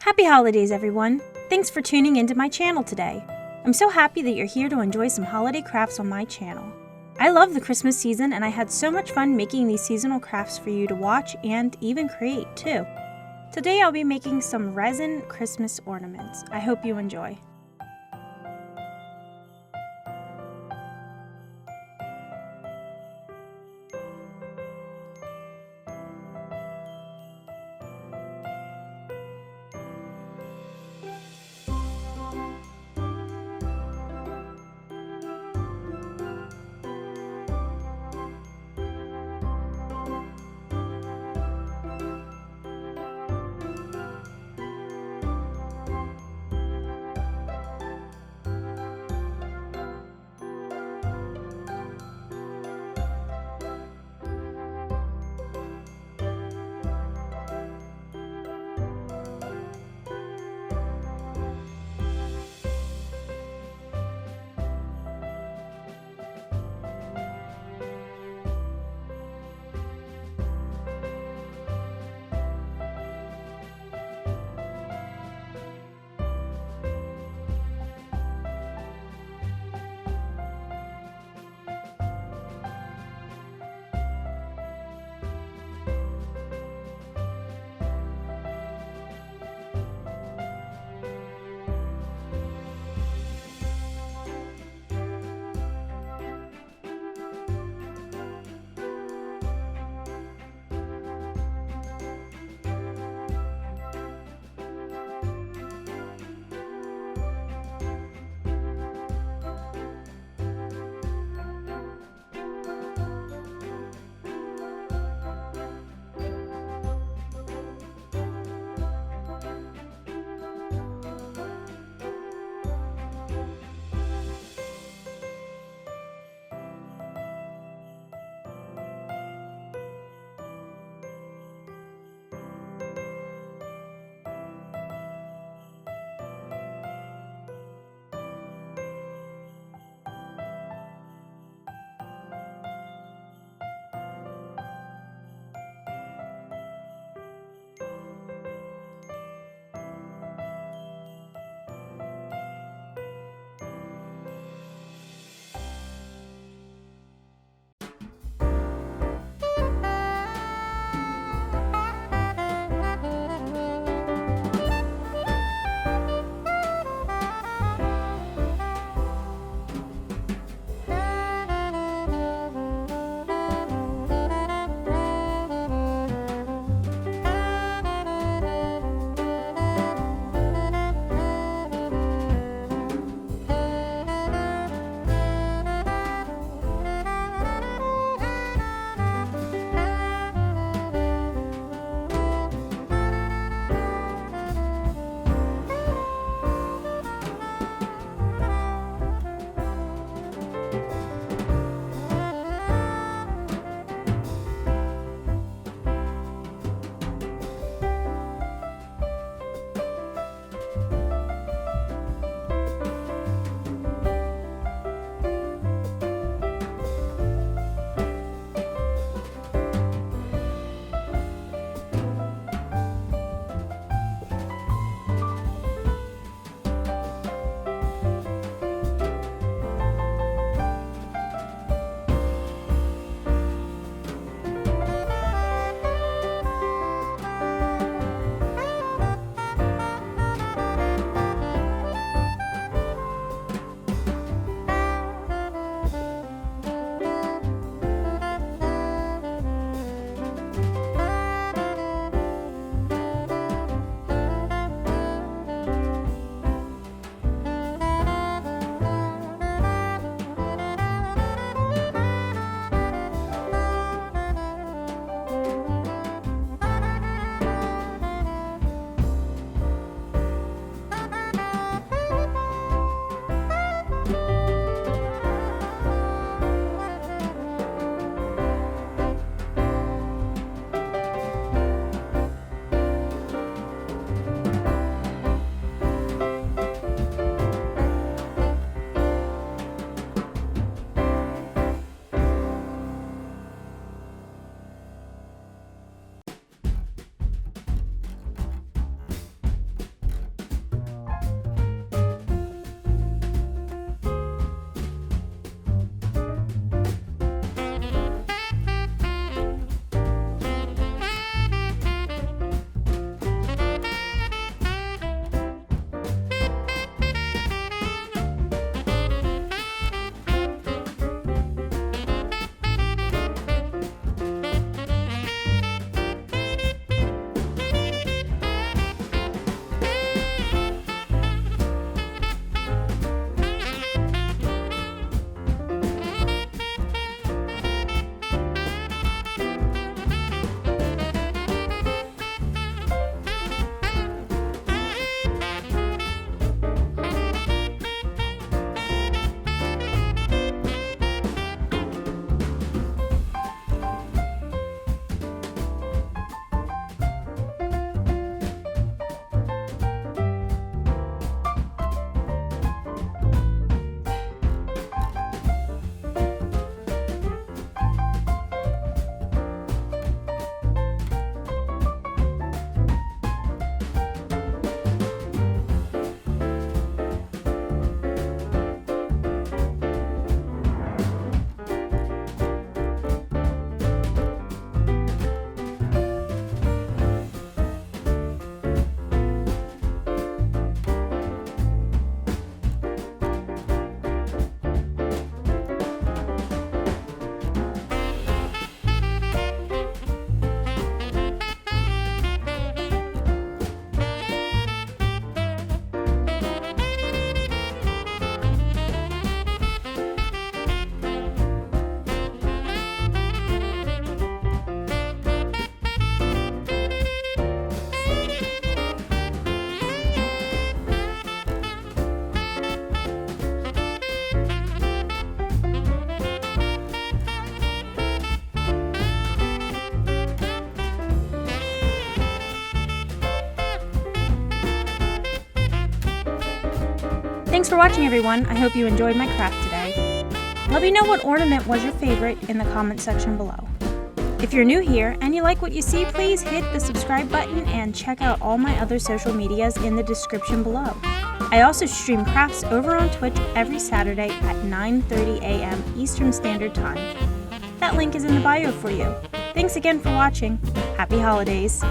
Happy holidays, everyone! Thanks for tuning into my channel today. I'm so happy that you're here to enjoy some holiday crafts on my channel. I love the Christmas season and I had so much fun making these seasonal crafts for you to watch and even create too. Today I'll be making some resin Christmas ornaments. I hope you enjoy. Thanks for watching, everyone. I hope you enjoyed my craft today. Let me know what ornament was your favorite in the comment section below. If you're new here and you like what you see, please hit the subscribe button and check out all my other social medias in the description below. I also stream crafts over on Twitch every Saturday at 9:30 a.m. Eastern Standard Time. That link is in the bio for you. Thanks again for watching. Happy holidays!